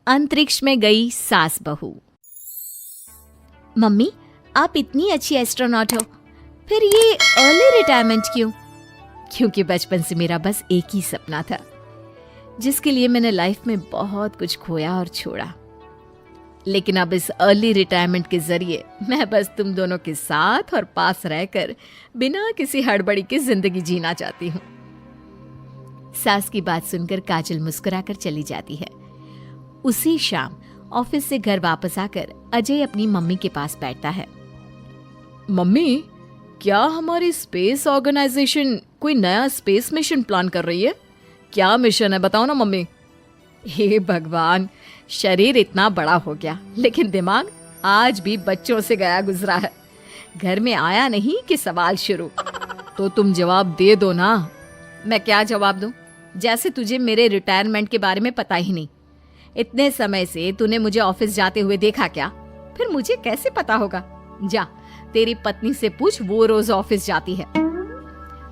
अंतरिक्ष में गई सास बहू। मम्मी, आप इतनी अच्छी एस्ट्रोनॉट हो, फिर ये अर्ली रिटायरमेंट क्यों? क्योंकि बचपन से मेरा बस एक ही सपना था, जिसके लिए मैंने लाइफ में बहुत कुछ खोया और छोड़ा। लेकिन अब इस अर्ली रिटायरमेंट के जरिए मैं बस तुम दोनों के साथ और पास रहकर बिना किसी हड़बड़ी की जिंदगी जीना चाहती हूँ। सास की बात सुनकर काजल मुस्कुराकर चली जाती है। उसी शाम ऑफिस से घर वापस आकर अजय अपनी मम्मी के पास बैठता है। मम्मी, क्या हमारी स्पेस ऑर्गेनाइजेशन कोई नया स्पेस मिशन प्लान कर रही है? क्या मिशन है, बताओ ना मम्मी। हे भगवान, शरीर इतना बड़ा हो गया लेकिन दिमाग आज भी बच्चों से गया गुजरा है। घर में आया नहीं कि सवाल शुरू। तो तुम जवाब दे दो ना। मैं क्या जवाब दूं? जैसे तुझे मेरे रिटायरमेंट के बारे में पता ही नहीं। इतने समय से तूने मुझे ऑफिस जाते हुए देखा क्या? फिर मुझे कैसे पता होगा? जा, तेरी पत्नी से पूछ, वो रोज ऑफिस जाती है।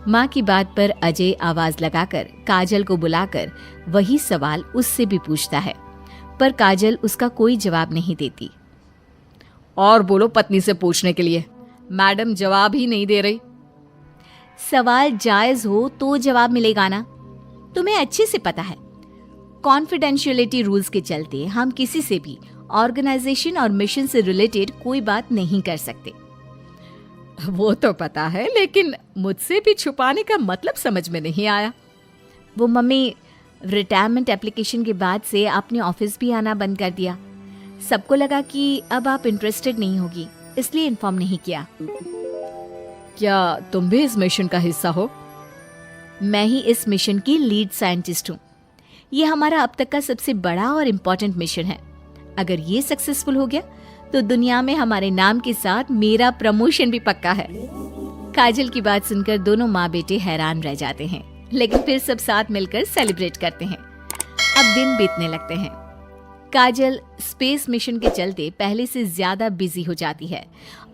माँ की बात पर अजय आवाज लगाकर काजल को बुलाकर वही सवाल उससे भी पूछता है, पर काजल उसका कोई जवाब नहीं देती। और बोलो पत्नी से पूछने के लिए, मैडम जवाब ही नहीं दे रही। सवाल जायज हो तो जवाब मिलेगा ना, तुम्हें अच्छे से पता है। कॉन्फिडेंशियलिटी रूल्स के चलते हम किसी से भी ऑर्गेनाइजेशन और मिशन से रिलेटेड कोई बात नहीं कर सकते। वो तो पता है, लेकिन मुझसे भी छुपाने का मतलब समझ में नहीं आया। वो मम्मी, रिटायरमेंट एप्लीकेशन के बाद से आपने ऑफिस भी आना बंद कर दिया। सबको लगा कि अब आप इंटरेस्टेड नहीं होगी, इसलिए इन्फॉर्म नहीं किया। क्या तुम भी इस मिशन का हिस्सा हो? मैं ही इस मिशन की लीड साइंटिस्ट हूँ। ये हमारा अब तक का सबसे बड़ा और इम्पोर्टेंट मिशन है। अगर ये सक्सेसफुल हो गया तो दुनिया में हमारे नाम के साथ मेरा प्रमोशन भी पक्का है। काजल की बात सुनकर दोनों माँ बेटे हैरान रह जाते हैं, लेकिन फिर सब साथ मिलकर सेलिब्रेट करते हैं। अब दिन बीतने लगते हैं। काजल स्पेस मिशन के चलते पहले से ज्यादा बिजी हो जाती है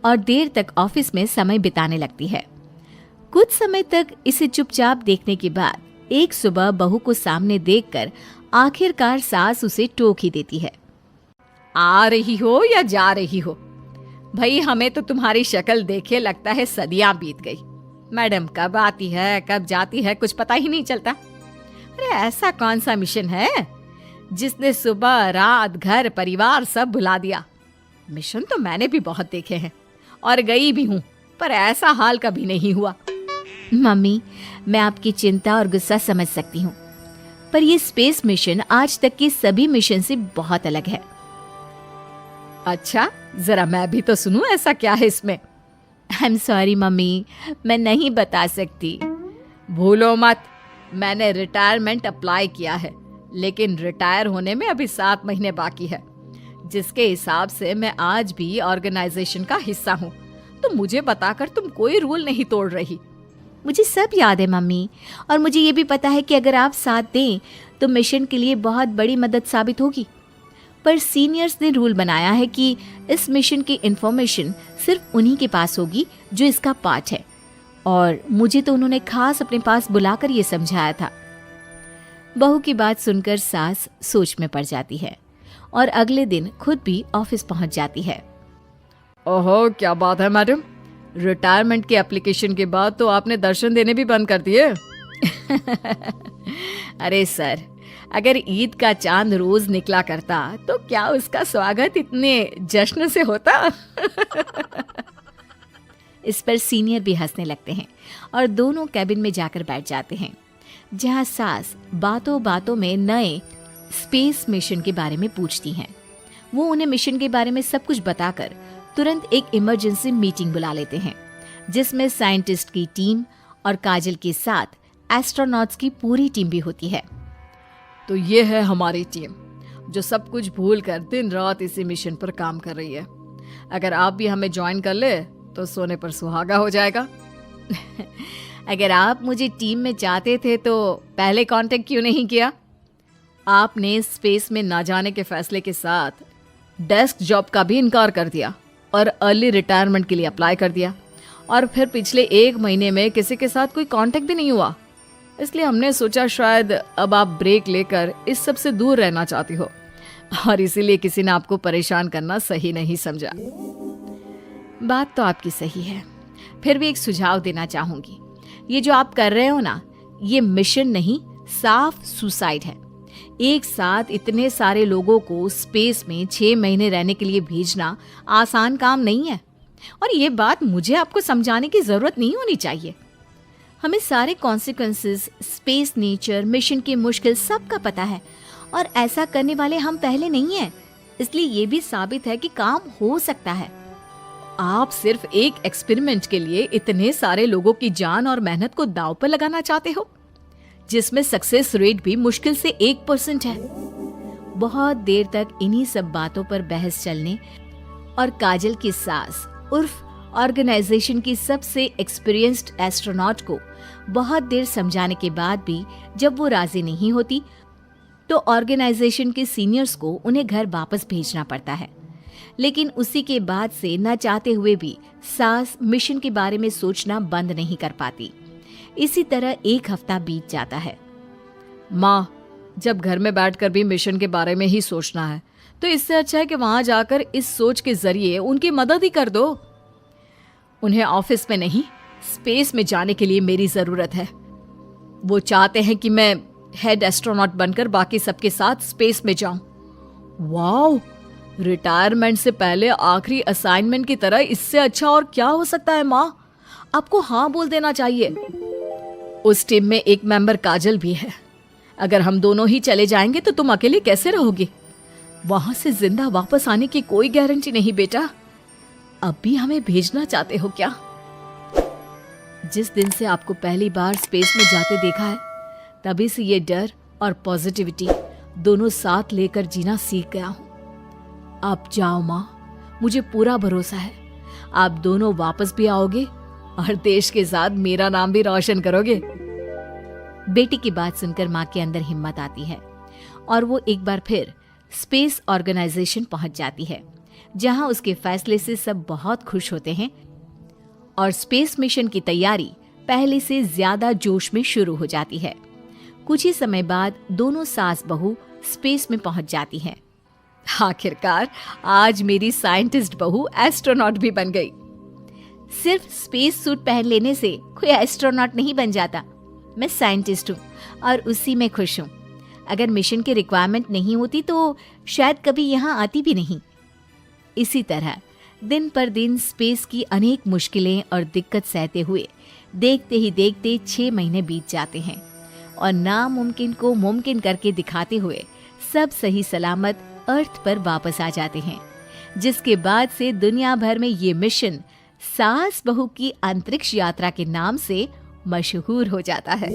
और देर तक ऑफिस में समय बिताने लगती है। कुछ समय तक इसे चुपचाप देखने के बाद एक सुबह बहू को सामने देखकर आखिरकार सास उसे टोक ही देती है। आ रही हो या जा रही हो? भाई, हमें तो तुम्हारी शक्ल देखे लगता है सदियां बीत गई। मैडम कब आती है कब जाती है कुछ पता ही नहीं चलता। अरे ऐसा कौन सा मिशन है जिसने सुबह रात घर परिवार सब भुला दिया? मिशन तो मैंने भी बहुत देखे हैं और गई भी हूँ, पर ऐसा हाल कभी नहीं हुआ। मम्मी, मैं आपकी चिंता और गुस्सा समझ सकती हूँ, पर ये स्पेस मिशन आज तक के सभी मिशन से बहुत अलग है। अच्छा, जरा मैं भी तो सुनूं, ऐसा क्या है इसमें? आई एम सॉरी मम्मी, मैं नहीं बता सकती। भूलो मत, मैंने रिटायरमेंट अप्लाई किया है, लेकिन रिटायर होने में अभी 7 महीने बाकी है, जिसके हिसाब से मैं आज भी ऑर्गेनाइजेशन का हिस्सा हूँ। तो मुझे बताकर तुम कोई रूल नहीं तोड़ रही। मुझे सब याद है मम्मी, और मुझे ये भी पता है कि अगर आप साथ दें तो मिशन के लिए बहुत बड़ी मदद साबित होगी। पर सीनियर्स ने रूल बनाया है कि इस मिशन की इंफॉर्मेशन सिर्फ उन्हीं के पास होगी जो इसका पार्ट है, और मुझे तो उन्होंने खास अपने पास बुलाकर ये समझाया था। बहू की बात सुनकर सास सोच में पड़ जाती है और अगले दिन खुद भी ऑफिस पहुंच जाती है। ओहो, क्या बात है मैडम, रिटायरमेंट के एप्लीकेशन के बाद तो आपने दर्शन देने भी बंद कर दिए। अरे सर, अगर ईद का चांद रोज निकला करता तो क्या उसका स्वागत इतने जश्न से होता? इस पर सीनियर भी हंसने लगते हैं और दोनों कैबिन में जाकर बैठ जाते हैं, जहां सास बातों बातों में नए स्पेस मिशन के बारे में पूछती हैं। वो उन्हें मिशन के बारे में सब कुछ बताकर तुरंत एक इमरजेंसी मीटिंग बुला लेते हैं, जिसमें साइंटिस्ट की टीम और काजल के साथ एस्ट्रोनॉट्स की पूरी टीम भी होती है। तो ये है हमारी टीम, जो सब कुछ भूल कर दिन रात इसी मिशन पर काम कर रही है। अगर आप भी हमें ज्वाइन कर ले तो सोने पर सुहागा हो जाएगा। अगर आप मुझे टीम में चाहते थे तो पहले कांटेक्ट क्यों नहीं किया? आपने स्पेस में ना जाने के फैसले के साथ डेस्क जॉब का भी इनकार कर दिया और अर्ली रिटायरमेंट के लिए अप्लाई कर दिया, और फिर पिछले 1 महीने में किसी के साथ कोई कांटेक्ट भी नहीं हुआ। इसलिए हमने सोचा शायद अब आप ब्रेक लेकर इस सब से दूर रहना चाहती हो। और इसीलिए किसी ने आपको परेशान करना सही नहीं समझा। बात तो आपकी सही है, फिर भी एक सुझाव देना चाहूंगी। ये जो आप कर रहे हो ना, ये मिशन नहीं, साफ सुसाइड है। एक साथ इतने सारे लोगों को स्पेस में 6 महीने रहने के लिए भेजना आसान काम नहीं है। और ये बात मुझे आपको समझाने की जरूरत नहीं होनी चाहिए। हमें सारे कॉन्सिक्वेंसेस, स्पेस नेचर, मिशन की मुश्किल सबका पता है, और ऐसा करने वाले हम पहले नहीं हैं। इसलिए ये भी साबित है कि काम हो सकता है। आप सिर्फ एक एक्सपेरिमेंट के लिए इतने सारे लोगों की जान और मेहनत को दांव पर लगाना चाहते हो, जिसमें सक्सेस रेट भी मुश्किल से 1% है। बहुत देर तक इन्हीं सब बातों पर बहस चलने और काजल की सास उर्फ ऑर्गेनाइजेशन की सबसे एक्सपीरियंस्ड एस्ट्रोनॉट को बहुत देर समझाने के बाद भी जब वो राजी नहीं होती, तो ऑर्गेनाइजेशन के सीनियर्स को उन्हें घर वापस भेजना पड़ता है। लेकिन उसी के बाद से न चाहते हुए भी सास मिशन के बारे में सोचना बंद नहीं कर पाती। इसी तरह 1 हफ्ता बीत जाता है। माँ, जब घर में बैठकर भी मिशन के बारे में ही सोचना है, तो इससे अच्छा है कि वहां जाकर इस सोच के जरिए उनकी मदद ही कर दो। उन्हें ऑफिस में नहीं, स्पेस में जाने के लिए मेरी जरूरत है। वो चाहते हैं कि मैं हेड एस्ट्रोनॉट बनकर बाकी सबके साथ स्पेस में जाऊं। वाओ, रिटायरमेंट से पहले आखिरी असाइनमेंट की तरह इससे अच्छा और क्या हो सकता है माँ? आपको हाँ बोल देना चाहिए। उस टीम में एक मेंबर काजल भी है। अगर हम दोनों ही चले जाएंगे तो तुम अकेले कैसे रहोगी? वहां से जिंदा वापस आने की कोई गारंटी नहीं बेटा। अब भी हमें भेजना चाहते हो क्या? जिस दिन से आपको पहली बार स्पेस में जाते देखा है, तभी से ये डर और पॉजिटिविटी दोनों साथ लेकर जीना सीख गया हूं। आप जाओ माँ, मुझे पूरा भरोसा है आप दोनों वापस भी आओगे और देश के साथ मेरा नाम भी रोशन करोगे। बेटी की बात सुनकर माँ के अंदर हिम्मत आती है और वो एक बार फिर स्पेस ऑर्गेनाइजेशन पहुंच जाती है, जहां उसके फैसले से सब बहुत खुश होते हैं और स्पेस मिशन की तैयारी पहले से ज्यादा जोश में शुरू हो जाती है। कुछ ही समय बाद दोनों सास बहू स्पेस में पहुंच जाती हैं। आखिरकार आज मेरी साइंटिस्ट बहू एस्ट्रोनॉट भी बन गई। सिर्फ स्पेस सूट पहन लेने से कोई एस्ट्रोनॉट नहीं बन जाता। मैं साइंटिस्ट हूँ और उसी में खुश हूँ। अगर मिशन की रिक्वायरमेंट नहीं होती तो शायद कभी यहाँ आती भी नहीं। इसी तरह दिन पर दिन स्पेस की अनेक मुश्किलें और दिक्कत सहते हुए देखते ही देखते 6 महीने बीत जाते हैं और नामुमकिन को मुमकिन करके दिखाते हुए सब सही सलामत अर्थ पर वापस आ जाते हैं, जिसके बाद से दुनिया भर में ये मिशन सास बहू की अंतरिक्ष यात्रा के नाम से मशहूर हो जाता है।